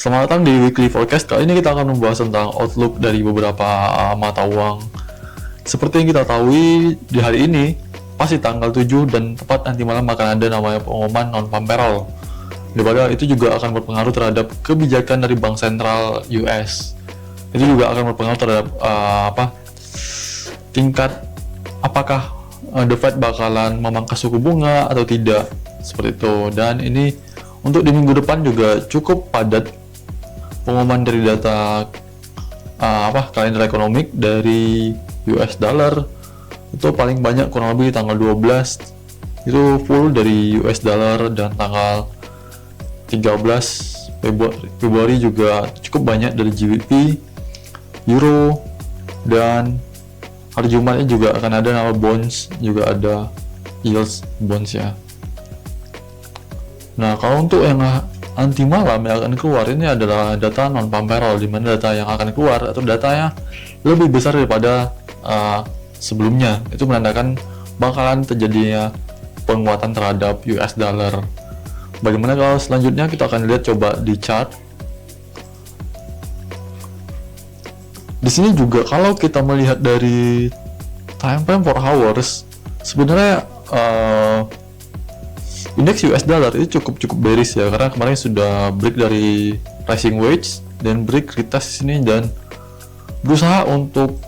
Selamat datang di Weekly Forecast. Kali ini kita akan membahas tentang outlook dari beberapa mata uang. Seperti yang kita tahu, di hari ini pasti tanggal 7 dan tepat nanti malam akan ada namanya pengumuman non-farm payroll. Di mana itu juga akan berpengaruh terhadap kebijakan dari bank sentral US. Itu juga akan berpengaruh terhadap tingkat apakah The Fed bakalan memangkas suku bunga atau tidak, seperti itu. Dan ini untuk di minggu depan juga cukup padat pengumuman dari data kalender ekonomik dari US dollar. Itu paling banyak kurang lebih tanggal 12 itu full dari US dollar, dan tanggal 13 Februari juga cukup banyak dari GBP, Euro, dan hari Jumatnya juga akan ada nama bonds, juga ada yields bonds ya. Nah, kalau untuk yang nanti malam yang akan keluar ini adalah data non-farm payroll, di mana data yang akan keluar atau datanya lebih besar daripada sebelumnya. Itu menandakan bakalan terjadinya penguatan terhadap US dollar. Bagaimana kalau selanjutnya, kita akan lihat coba di chart. Di sini juga kalau kita melihat dari time frame 4 hours, sebenarnya indeks US dollar itu cukup bearish ya, karena kemarin sudah break dari rising wedge dan break retest sini dan berusaha untuk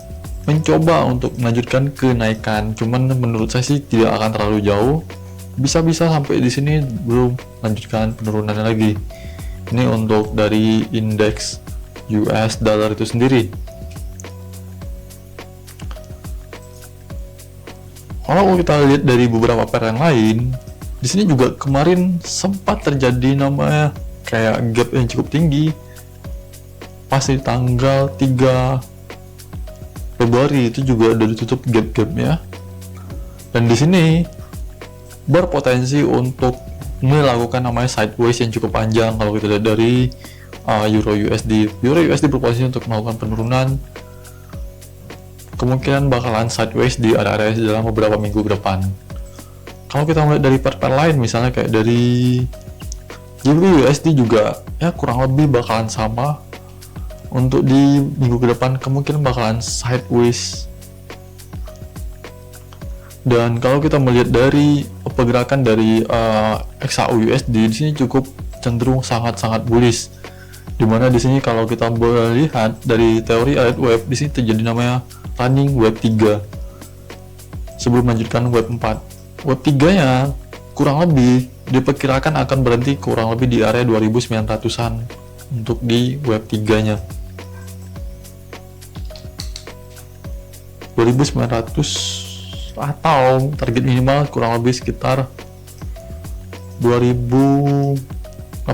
mencoba untuk melanjutkan kenaikan. Cuman menurut saya sih tidak akan terlalu jauh, bisa sampai di sini belum lanjutkan penurunannya lagi. Ini untuk dari indeks US dollar itu sendiri. Kalau kita lihat dari beberapa pair yang lain, di sini juga kemarin sempat terjadi namanya kayak gap yang cukup tinggi pas di tanggal 3 Februari itu juga udah ditutup gap-gapnya, dan di sini berpotensi untuk melakukan namanya sideways yang cukup panjang. Kalau kita lihat dari Euro USD berpotensi untuk melakukan penurunan, kemungkinan bakalan sideways di area-area dalam beberapa minggu ke depan. Kalau kita melihat dari pair lain, misalnya kayak dari GBP USD juga ya kurang lebih bakalan sama. Untuk di minggu ke depan kemungkinan bakalan sideways. Dan kalau kita melihat dari pergerakan dari XAU USD di sini cukup cenderung sangat bullish. Dimana di sini kalau kita melihat dari teori elliott wave, di sini terjadi namanya running wave 3 sebelum melanjutkan wave 4. Wave 3-nya kurang lebih diperkirakan akan berhenti kurang lebih di area 2900-an untuk di wave 3-nya. 2900 atau target minimal kurang lebih sekitar 2890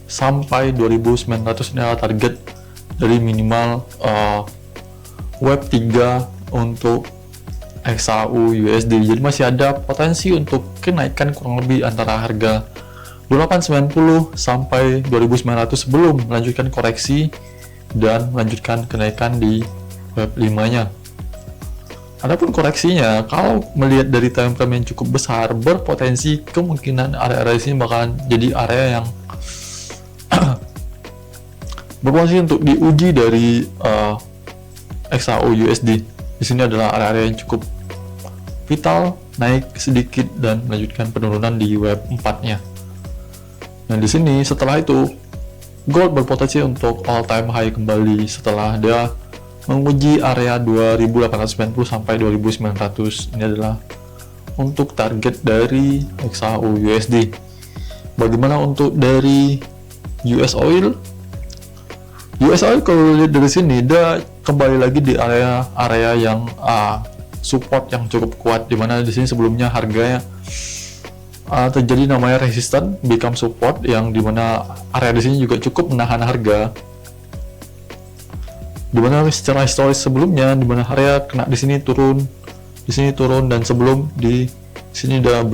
sampai 2900 ini adalah target dari minimal wave 3 untuk XAU USD. Jadi masih ada potensi untuk kenaikan kurang lebih antara harga 2890 sampai 2900 sebelum melanjutkan koreksi dan melanjutkan kenaikan di wave 5-nya. Adapun koreksinya, kalau melihat dari time frame yang cukup besar, berpotensi kemungkinan area-area sini bakalan jadi area yang berpotensi untuk diuji dari XAU USD. Di sini adalah area-area yang cukup vital, naik sedikit dan melanjutkan penurunan di wave 4-nya. Nah, di sini setelah itu gold berpotensi untuk all time high kembali setelah dia menguji area 2890 sampai 2900. Ini adalah untuk target dari XAU USD. Bagaimana untuk dari US Oil? US Oil kalau lihat dari sini dia kembali lagi di area yang support yang cukup kuat, dimana di sini sebelumnya harganya terjadi namanya resistance become support, yang dimana area di sini juga cukup menahan harga, dimana secara historis sebelumnya dimana area kena di sini turun dan sebelum di sini udah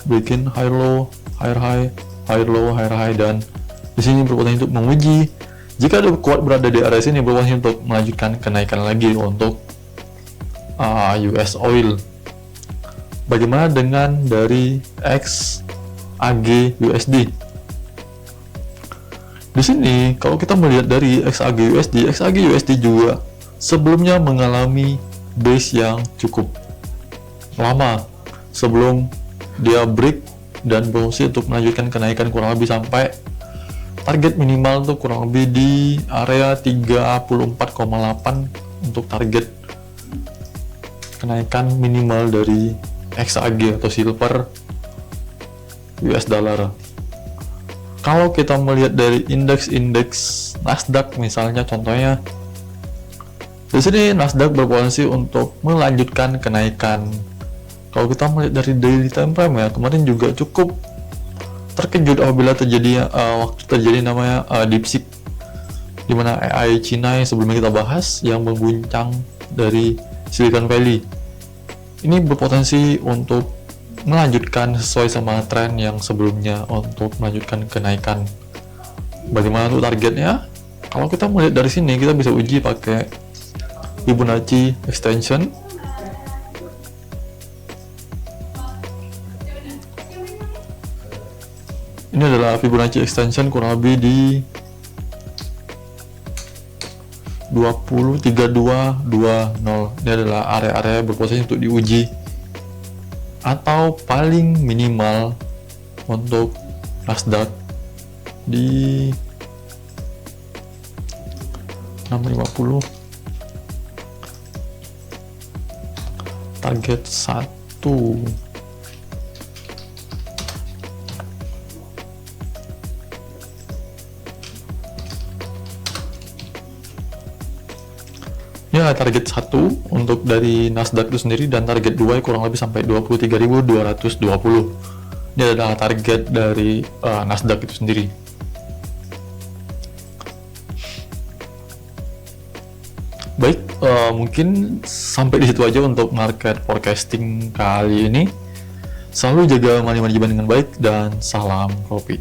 breaking high low higher high higher low higher high, dan di sini berpotensi untuk menguji jika ada kuat berada di area sini, berpotensi untuk melanjutkan kenaikan lagi untuk US Oil. Bagaimana dengan dari XAG USD? Di sini kalau kita melihat dari XAG USD juga sebelumnya mengalami base yang cukup lama sebelum dia break dan berfungsi untuk melanjutkan kenaikan kurang lebih sampai target minimal tuh kurang lebih di area 34,8 untuk target kenaikan minimal dari XAG atau silver US dollar. Kalau kita melihat dari indeks Nasdaq misalnya, contohnya di sini Nasdaq berpotensi untuk melanjutkan kenaikan. Kalau kita melihat dari daily time frame ya, kemarin juga cukup terkejut apabila terjadi waktu terjadi namanya DeepSeek, di mana AI Cina yang sebelumnya kita bahas yang mengguncang dari Silicon Valley. Ini berpotensi untuk melanjutkan sesuai sama tren yang sebelumnya untuk melanjutkan kenaikan. Bagaimana tuh targetnya? Kalau kita melihat dari sini, kita bisa uji pakai Fibonacci extension. Ini adalah Fibonacci extension kurang lebih di 20.3220. Ini adalah area-area berpotensi untuk diuji atau paling minimal untuk Nasdaq di 650, target 1. Ya, target 1 untuk dari Nasdaq itu sendiri, dan target 2 kurang lebih sampai 23.220. Ini adalah target dari Nasdaq itu sendiri. Baik, mungkin sampai di situ aja untuk market forecasting kali ini. Selalu jaga money management dengan baik dan salam profit.